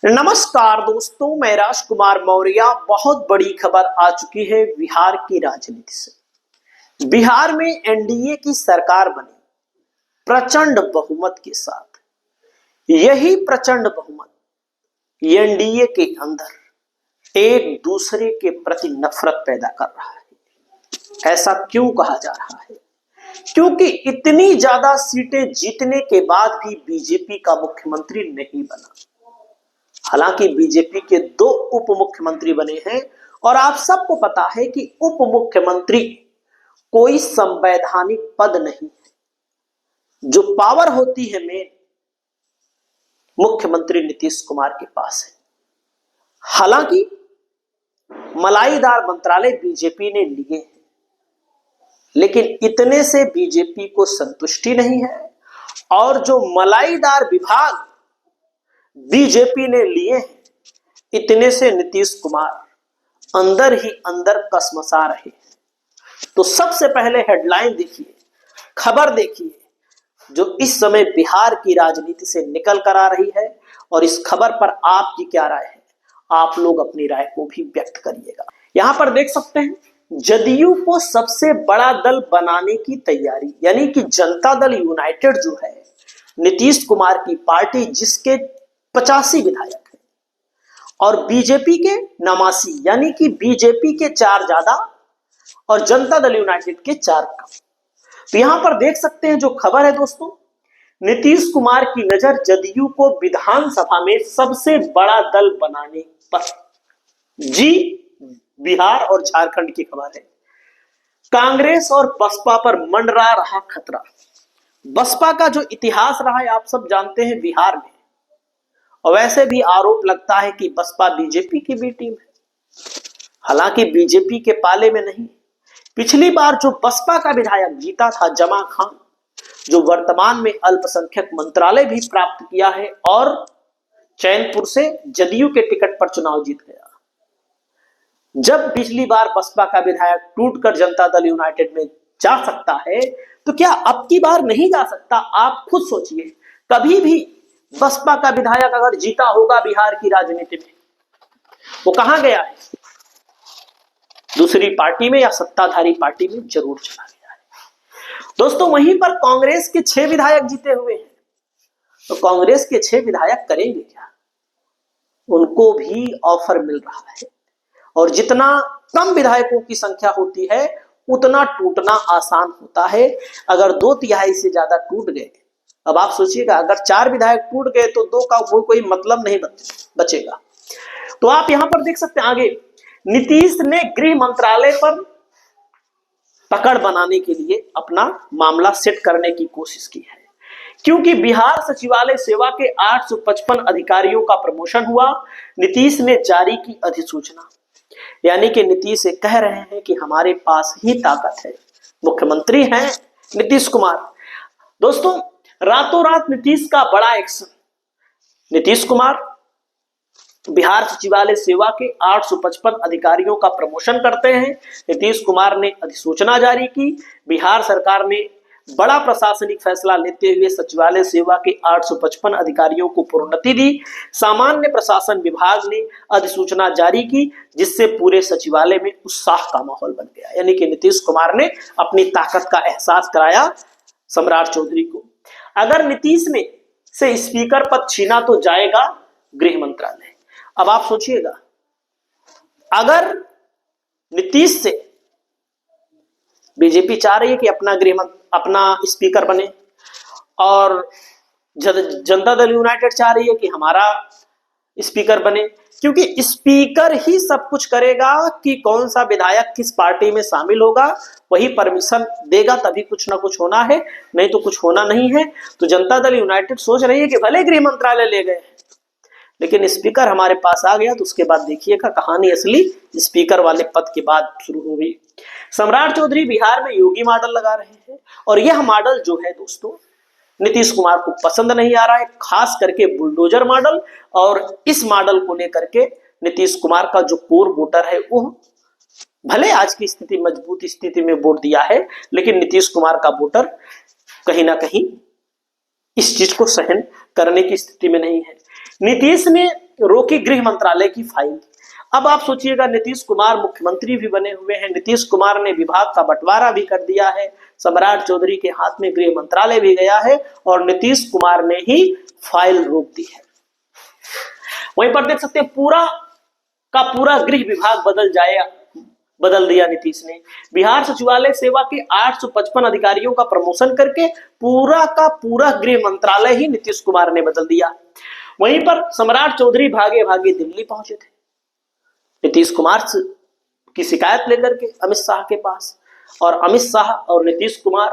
नमस्कार दोस्तों, मैं राजकुमार मौर्य। बहुत बड़ी खबर आ चुकी है बिहार की राजनीति से। बिहार में एनडीए की सरकार बनी प्रचंड बहुमत के साथ। यही प्रचंड बहुमत एनडीए के अंदर एक दूसरे के प्रति नफरत पैदा कर रहा है। ऐसा क्यों कहा जा रहा है? क्योंकि इतनी ज्यादा सीटें जीतने के बाद भी बीजेपी का मुख्यमंत्री नहीं बना। हालांकि बीजेपी के 2 उप मुख्यमंत्री बने हैं और आप सबको पता है कि उप मुख्यमंत्री कोई संवैधानिक पद नहीं है। जो पावर होती है मेन, मुख्यमंत्री नीतीश कुमार के पास है। हालांकि मलाईदार मंत्रालय बीजेपी ने लिए हैं, लेकिन इतने से बीजेपी को संतुष्टि नहीं है और जो मलाईदार विभाग बीजेपी ने लिए हैं, इतने से नीतीश कुमार अंदर ही अंदर कसमसा रहे हैं। तो सबसे पहले हेडलाइन देखिए, खबर देखिए जो इस समय बिहार की राजनीति से निकल कर आ रही है और इस खबर पर आपकी क्या राय है? आप लोग अपनी राय को भी व्यक्त करिएगा। यहां पर देख सकते हैं, जदयू को सबसे बड़ा दल बनाने की तैयारी, यानी कि जनता दल यूनाइटेड जो है नीतीश कुमार की पार्टी, जिसके 85 विधायक हैं और बीजेपी के 89, यानी कि बीजेपी के 4 ज्यादा और जनता दल यूनाइटेड के 4 कम। तो यहां पर देख सकते हैं जो खबर है दोस्तों, नीतीश कुमार की नजर जदयू को विधानसभा में सबसे बड़ा दल बनाने पर। जी, बिहार और झारखंड की खबर है। कांग्रेस और बसपा पर मंडरा रहा खतरा। बसपा का जो इतिहास रहा है आप सब जानते हैं बिहार में, और वैसे भी आरोप लगता है कि बसपा बीजेपी की बी टीम है। हालांकि बीजेपी के पाले में नहीं। पिछली बार जो बसपा का विधायक जीता था जमा खान, जो वर्तमान में अल्पसंख्यक मंत्रालय भी प्राप्त किया है और चैनपुर से जदयू के टिकट पर चुनाव जीत गया। जब पिछली बार बसपा का विधायक टूटकर जनता दल यूनाइटेड में जा सकता है, तो क्या अब की बार नहीं जा सकता? आप खुद सोचिए, कभी भी बसपा का विधायक अगर जीता होगा बिहार की राजनीति में, वो कहां गया है? दूसरी पार्टी में या सत्ताधारी पार्टी में जरूर चला गया है। दोस्तों, वहीं पर कांग्रेस के 6 विधायक जीते हुए हैं। तो कांग्रेस के 6 विधायक करेंगे क्या? उनको भी ऑफर मिल रहा है और जितना कम विधायकों की संख्या होती है उतना टूटना आसान होता है। अगर 2/3 से ज्यादा टूट गए, अब आप सोचिएगा, अगर 4 विधायक टूट गए तो 2 का कोई मतलब नहीं बचेगा। तो आप यहां पर देख सकते हैं आगे, नीतीश ने गृह मंत्रालय पर पकड़ बनाने के लिए अपना मामला सेट करने की कोशिश की है, क्योंकि बिहार सचिवालय सेवा के 855 अधिकारियों का प्रमोशन हुआ। नीतीश ने जारी की अधिसूचना, यानी कि नीतीश से कह रहे हैं कि हमारे पास ही ताकत है, मुख्यमंत्री हैं नीतीश कुमार। दोस्तों, रातों रात नीतीश का बड़ा एक्शन। नीतीश कुमार बिहार सचिवालय सेवा के 855 अधिकारियों का प्रमोशन करते हैं। नीतीश कुमार ने अधिसूचना जारी की। बिहार सरकार ने बड़ा प्रशासनिक फैसला लेते हुए सचिवालय सेवा के 855 अधिकारियों को प्रोन्नति दी। सामान्य प्रशासन विभाग ने अधिसूचना जारी की, जिससे पूरे सचिवालय में उत्साह का माहौल बन गया। यानी कि नीतीश कुमार ने अपनी ताकत का एहसास कराया सम्राट चौधरी को। अगर नीतीश ने से स्पीकर पद छीना तो जाएगा गृह मंत्रालय। अब आप सोचिएगा, अगर नीतीश से बीजेपी चाह रही है कि अपना स्पीकर बने और जनता दल यूनाइटेड चाह रही है कि हमारा स्पीकर बने, क्योंकि स्पीकर ही सब कुछ करेगा कि कौन सा विधायक किस पार्टी में शामिल होगा, वही परमिशन देगा, तभी कुछ ना कुछ होना है, नहीं तो कुछ होना नहीं है। तो जनता दल यूनाइटेड सोच रही है कि भले गृह मंत्रालय ले गए, लेकिन स्पीकर हमारे पास आ गया तो उसके बाद देखिएगा कहानी असली स्पीकर वाले पद के बाद शुरू हो गई। सम्राट चौधरी बिहार में योगी मॉडल लगा रहे हैं और यह मॉडल जो है दोस्तों नीतीश कुमार को पसंद नहीं आ रहा है, खास करके बुलडोजर मॉडल। और इस मॉडल को लेकर के नीतीश कुमार का जो कोर वोटर है वो भले आज की स्थिति मजबूत स्थिति में वोट दिया है, लेकिन नीतीश कुमार का वोटर कहीं ना कहीं इस चीज को सहन करने की स्थिति में नहीं है। नीतीश ने रोकी गृह मंत्रालय की फाइल। अब आप सोचिएगा, नीतीश कुमार मुख्यमंत्री भी बने हुए हैं, नीतीश कुमार ने विभाग का बंटवारा भी कर दिया है, सम्राट चौधरी के हाथ में गृह मंत्रालय भी गया है और नीतीश कुमार ने ही फाइल रोक दी है। वहीं पर देख सकते हैं पूरा का पूरा गृह विभाग बदल दिया नीतीश ने। बिहार सचिवालय सेवा के 855 अधिकारियों का प्रमोशन करके पूरा का पूरा गृह मंत्रालय ही नीतीश कुमार ने बदल दिया। वहीं पर सम्राट चौधरी भागे भागे दिल्ली पहुंचे थे नीतीश कुमार की शिकायत लेकर के अमित शाह के पास, और अमित शाह और नीतीश कुमार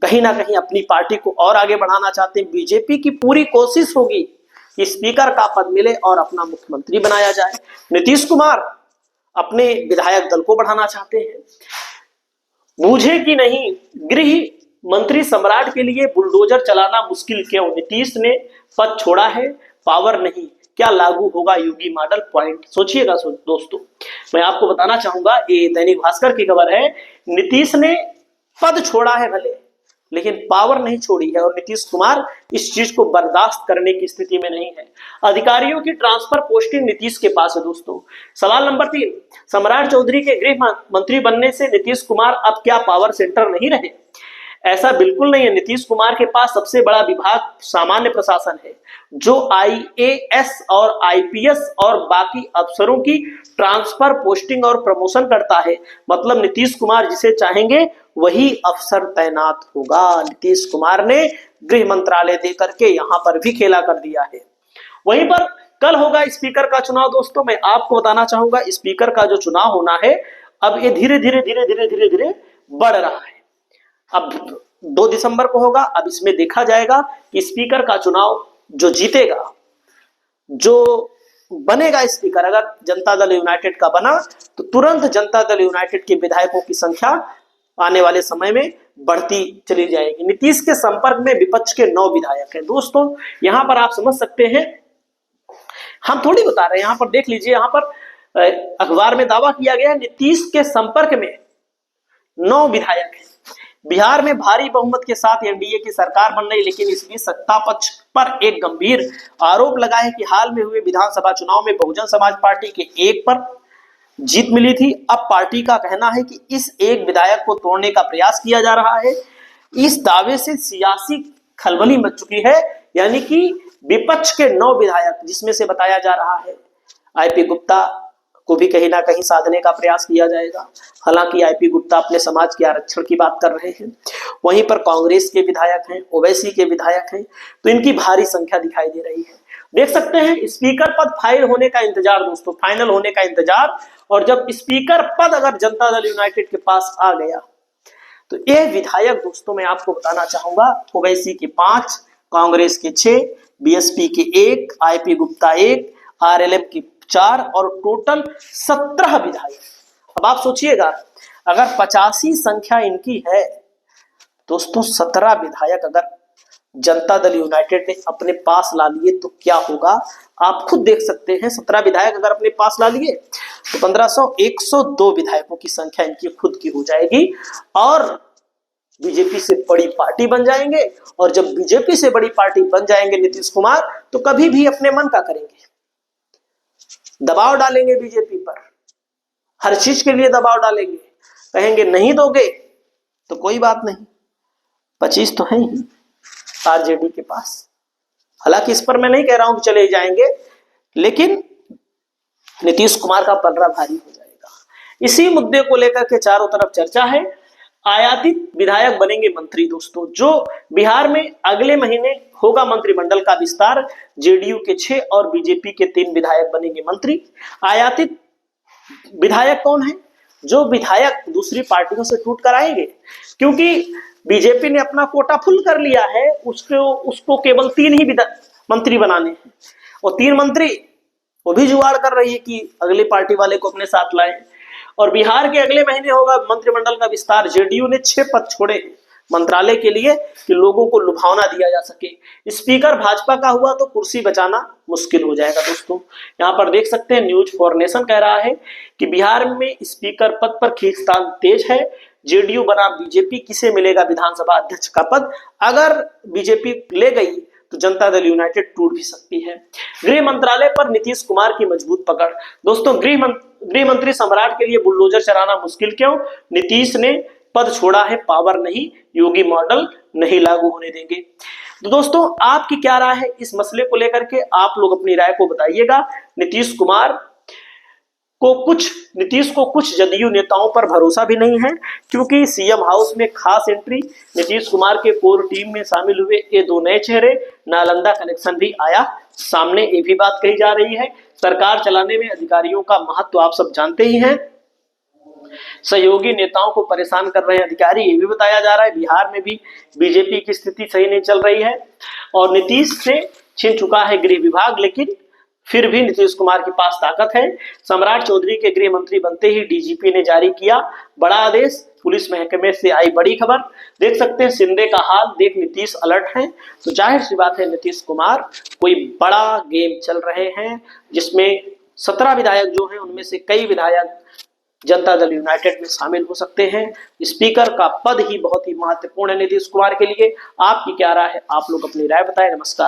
कहीं ना कहीं अपनी पार्टी को और आगे बढ़ाना चाहते हैं। बीजेपी की पूरी कोशिश होगी कि स्पीकर का पद मिले और अपना मुख्यमंत्री बनाया जाए। नीतीश कुमार अपने विधायक दल को बढ़ाना चाहते हैं। बूझे कि नहीं, गृह मंत्री सम्राट के लिए बुलडोजर चलाना मुश्किल क्यों? नीतीश ने पद छोड़ा है, पावर नहीं, क्या लागू होगा योगी मॉडल? पॉइंट सोचिएगा दोस्तों। मैं आपको बताना चाहूंगा, ये दैनिक भास्कर की खबर है, नीतीश ने पद छोड़ा है भले, लेकिन पावर नहीं छोड़ी है और नीतीश कुमार इस चीज को बर्दाश्त करने की स्थिति में नहीं है। अधिकारियों की ट्रांसफर पोस्टिंग नीतीश के पास है दोस्तों। सवाल नंबर 3, सम्राट चौधरी के गृह मंत्री बनने से नीतीश कुमार अब क्या पावर सेंटर नहीं रहे? ऐसा बिल्कुल नहीं है। नीतीश कुमार के पास सबसे बड़ा विभाग सामान्य प्रशासन है, जो IAS और IPS और बाकी अफसरों की ट्रांसफर पोस्टिंग और प्रमोशन करता है। मतलब नीतीश कुमार जिसे चाहेंगे वही अफसर तैनात होगा। नीतीश कुमार ने गृह मंत्रालय देकर के यहां पर भी खेला कर दिया है। वहीं पर कल होगा स्पीकर का चुनाव दोस्तों। मैं आपको बताना चाहूंगा, स्पीकर का जो चुनाव होना है, अब ये धीरे धीरे बढ़ रहा है। अब 2 दिसंबर को होगा। अब इसमें देखा जाएगा कि स्पीकर का चुनाव जो जीतेगा, जो बनेगा स्पीकर, अगर जनता दल यूनाइटेड का बना तो तुरंत जनता दल यूनाइटेड के विधायकों की संख्या आने वाले समय में बढ़ती चली जाएगी। नीतीश के संपर्क में विपक्ष के 9 विधायक हैं दोस्तों। यहां पर आप समझ सकते हैं, हम थोड़ी बता रहे हैं, यहां पर देख लीजिए, यहां पर अखबार में दावा किया गया है नीतीश के संपर्क में 9 विधायक हैं। बिहार में भारी बहुमत के साथ एनडीए की सरकार बन रही, लेकिन इस बीच सत्ता पक्ष पर एक गंभीर आरोप लगा है कि हाल में हुए विधानसभा चुनाव में बहुजन समाज पार्टी के 1 पर जीत मिली थी। अब पार्टी का कहना है कि इस एक विधायक को तोड़ने का प्रयास किया जा रहा है। इस दावे से सियासी खलबली मच चुकी है, यानी कि विपक्ष के 9 विधायक, जिसमें से बताया जा रहा है IP गुप्ता को भी कहीं ना कहीं साधने का प्रयास किया जाएगा। हालांकि IP गुप्ता अपने समाज के आरक्षण की बात कर रहे हैं। वहीं पर कांग्रेस के विधायक हैं, ओवैसी के विधायक हैं, तो इनकी भारी संख्या दिखाई दे रही है। देख सकते हैं स्पीकर पद फाइल होने का इंतजार दोस्तों, फाइनल होने का इंतजार। और जब स्पीकर पद अगर जनता दल यूनाइटेड के पास आ गया तो ये विधायक दोस्तों, मैं आपको बताना चाहूंगा, ओवैसी के 5, कांग्रेस के 6, BSP के 1, IP गुप्ता 1, RLM के 4 और टोटल 17 विधायक। अब आप सोचिएगा, अगर 85 संख्या इनकी है दोस्तों, 17 विधायक अगर जनता दल यूनाइटेड ने अपने पास ला लिए तो क्या होगा, आप खुद देख सकते हैं। 17 विधायक अगर अपने पास ला लिए तो 1500 102 विधायकों की संख्या इनकी खुद की हो जाएगी और बीजेपी से बड़ी पार्टी बन जाएंगे। और जब बीजेपी से बड़ी पार्टी बन जाएंगे नीतीश कुमार, तो कभी भी अपने मन का करेंगे, दबाव डालेंगे बीजेपी पर, हर चीज के लिए दबाव डालेंगे। कहेंगे नहीं दोगे तो कोई बात नहीं, 25 तो है ही आरजेडी के पास। हालांकि इस पर मैं नहीं कह रहा हूं कि चले जाएंगे, लेकिन नीतीश कुमार का पलड़ा भारी हो जाएगा। इसी मुद्दे को लेकर के चारों तरफ चर्चा है। आयातित विधायक बनेंगे मंत्री दोस्तों। जो बिहार में अगले महीने होगा मंत्रिमंडल का विस्तार, जेडीयू के 6 और बीजेपी के 3 विधायक बनेंगे मंत्री। आयातित विधायक कौन है? जो विधायक दूसरी पार्टियों से टूट कर आएंगे, क्योंकि बीजेपी ने अपना कोटा फुल कर लिया है, उसको केवल 3 ही मंत्री बनाने हैं। और 3 मंत्री वो भी जुगाड़ कर रही है कि अगली पार्टी वाले को अपने साथ लाएं। और बिहार के अगले महीने होगा मंत्रिमंडल का विस्तार। जेडीयू ने 6 पद छोड़े मंत्रालय के लिए कि लोगों को लुभावना दिया जा सके। स्पीकर भाजपा का हुआ तो कुर्सी बचाना मुश्किल हो जाएगा दोस्तों। यहाँ पर देख सकते हैं, न्यूज फॉर नेशन कह रहा है कि बिहार में स्पीकर पद पर खींचतान तेज है। जेडीयू बना बीजेपी, किसे मिलेगा विधानसभा अध्यक्ष का पद? अगर बीजेपी ले गई तो जनता दल यूनाइटेड टूट भी सकती है। गृह मंत्रालय पर नीतीश कुमार की मजबूत पकड़। दोस्तों, गृह मंत्री सम्राट के लिए बुलडोजर चलाना मुश्किल क्यों? नीतीश ने पद छोड़ा है, पावर नहीं, योगी मॉडल नहीं लागू होने देंगे। तो दोस्तों, आपकी क्या राय है इस मसले को लेकर के? आप लोग अपनी राय को बताइएगा। नीतीश को कुछ जदयू नेताओं पर भरोसा भी नहीं है, क्योंकि सीएम हाउस में खास एंट्री, नीतीश कुमार के कोर टीम में शामिल हुए ये दो नए चेहरे, नालंदा कनेक्शन भी आया सामने, ये भी बात कही जा रही है। सरकार चलाने में अधिकारियों का महत्व आप सब जानते ही हैं। सहयोगी नेताओं को परेशान कर रहे हैं अधिकारी, ये भी बताया जा रहा है। बिहार में भी बीजेपी की स्थिति सही नहीं चल रही है और नीतीश से छिन चुका है गृह विभाग, लेकिन फिर भी नीतीश कुमार के पास ताकत है। सम्राट चौधरी के गृह मंत्री बनते ही डीजीपी ने जारी किया बड़ा आदेश। पुलिस महकमे से आई बड़ी खबर, देख सकते हैं शिंदे का हाल देख नीतीश अलर्ट हैं। तो जाहिर सी बात है नीतीश कुमार कोई बड़ा गेम चल रहे हैं, जिसमें 17 विधायक जो हैं उनमें से कई विधायक जनता दल यूनाइटेड में शामिल हो सकते हैं। स्पीकर का पद ही बहुत ही महत्वपूर्ण है नीतीश कुमार के लिए। आपकी क्या राय है? आप लोग अपनी राय बताएं। नमस्कार।